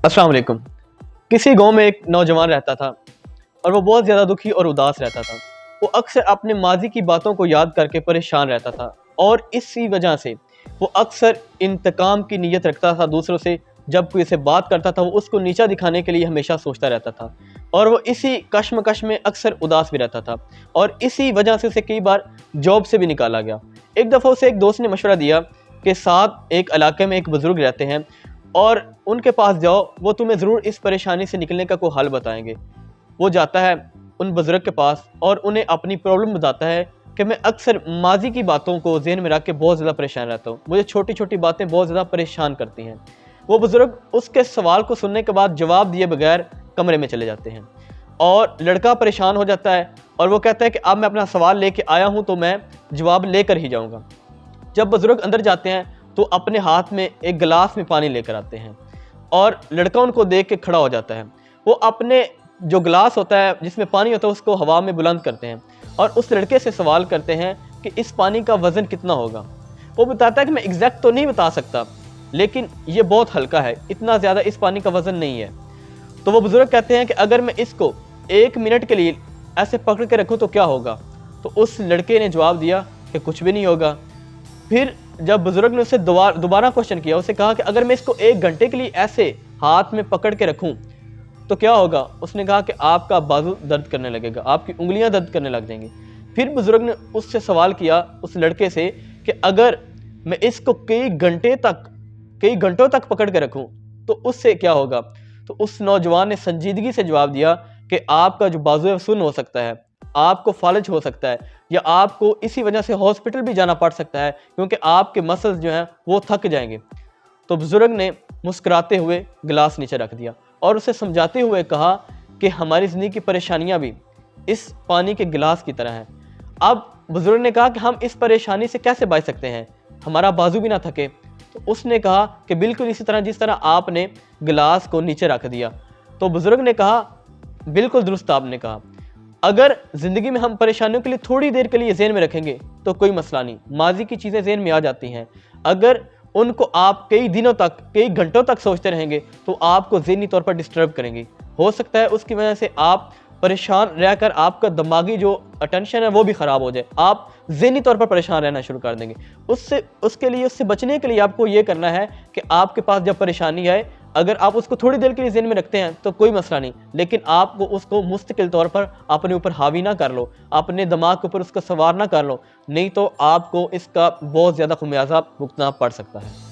अस्सलाम वालेकुम। किसी गांव में एक नौजवान रहता था और वो बहुत ज़्यादा दुखी और उदास रहता था। वो अक्सर अपने माजी की बातों को याद करके परेशान रहता था और इसी वजह से वो अक्सर इंतकाम की नीयत रखता था दूसरों से। जब कोई उसे बात करता था वो उसको नीचा दिखाने के लिए हमेशा सोचता रहता था और वो इसी कश्मकश में अक्सर उदास भी रहता था और इसी वजह से उसे कई बार जॉब से भी निकाला गया। एक दफ़ा उसे एक दोस्त ने मशवरा दिया कि साथ एक इलाके में एक बुज़ुर्ग रहते हैं और उनके पास जाओ, वो तुम्हें ज़रूर इस परेशानी से निकलने का कोई हल बताएंगे। वो जाता है उन बुज़ुर्ग के पास और उन्हें अपनी प्रॉब्लम बताता है कि मैं अक्सर माजी की बातों को ज़हन में रख के बहुत ज़्यादा परेशान रहता हूँ, मुझे छोटी छोटी बातें बहुत ज़्यादा परेशान करती हैं। वो बुज़ुर्ग उसके सवाल को सुनने के बाद जवाब दिए बगैर कमरे में चले जाते हैं और लड़का परेशान हो जाता है और वो कहता है कि अब मैं अपना सवाल लेके आया हूँ तो मैं जवाब लेकर ही जाऊँगा। जब बुज़ुर्ग अंदर जाते हैं तो अपने हाथ में एक गिलास में पानी लेकर आते हैं और लड़का उनको देख के खड़ा हो जाता है। वो अपने जो गिलास होता है जिसमें पानी होता है उसको हवा में बुलंद करते हैं और उस लड़के से सवाल करते हैं कि इस पानी का वज़न कितना होगा। वो बताता है कि मैं एग्जैक्ट तो नहीं बता सकता लेकिन ये बहुत हल्का है, इतना ज़्यादा इस पानी का वज़न नहीं है। तो वो बुज़ुर्ग कहते हैं कि अगर मैं इसको 1 मिनट के लिए ऐसे पकड़ के रखूँ तो क्या होगा। तो उस लड़के ने जवाब दिया कि कुछ भी नहीं होगा। फिर जब बुज़ुर्ग ने उसे दोबारा क्वेश्चन किया, उसे कहा कि अगर मैं इसको 1 घंटे के लिए ऐसे हाथ में पकड़ के रखूं तो क्या होगा। उसने कहा कि आपका बाजू दर्द करने लगेगा, आपकी उंगलियां दर्द करने लग जाएंगी। फिर बुज़ुर्ग ने उससे सवाल किया उस लड़के से कि अगर मैं इसको कई घंटों तक पकड़ के रखूं तो उससे क्या होगा। तो उस नौजवान ने संजीदगी से जवाब दिया कि आपका जो बाजू है सुन्न हो सकता है, आपको फालज हो सकता है या आपको इसी वजह से हॉस्पिटल भी जाना पड़ सकता है क्योंकि आपके मसल्स जो हैं वो थक जाएंगे। तो बुज़ुर्ग ने मुस्कुराते हुए गिलास नीचे रख दिया और उसे समझाते हुए कहा कि हमारी ज़िंदगी की परेशानियां भी इस पानी के गिलास की तरह हैं। अब बुज़ुर्ग ने कहा कि हम इस परेशानी से कैसे बच सकते हैं, हमारा बाजू भी ना थके। तो उसने कहा कि बिल्कुल इसी तरह जिस तरह आपने गिलास को नीचे रख दिया। तो बुज़ुर्ग ने कहा बिल्कुल दुरुस्त आपने कहा, अगर ज़िंदगी में हम परेशानियों के लिए थोड़ी देर के लिए ज़हन में रखेंगे तो कोई मसला नहीं, माजी की चीज़ें ज़हन में आ जाती हैं। अगर उनको आप कई दिनों तक कई घंटों तक सोचते रहेंगे तो आपको ज़हनी तौर पर डिस्टर्ब करेंगे। हो सकता है उसकी वजह से आप परेशान रहकर आपका दिमागी जो अटेंशन है वो भी ख़राब हो जाए, आप ज़हनी तौर पर परेशान रहना शुरू कर देंगे। उससे बचने के लिए आपको ये करना है कि आपके पास जब परेशानी आए, अगर आप उसको थोड़ी देर के लिए ज़हन में रखते हैं तो कोई मसला नहीं, लेकिन आपको उसको मुस्तकिल तौर पर अपने ऊपर हावी ना कर लो, अपने दिमाग के ऊपर उसका सवार ना कर लो, नहीं तो आपको इसका बहुत ज़्यादा खमियाजा भुगतना पड़ सकता है।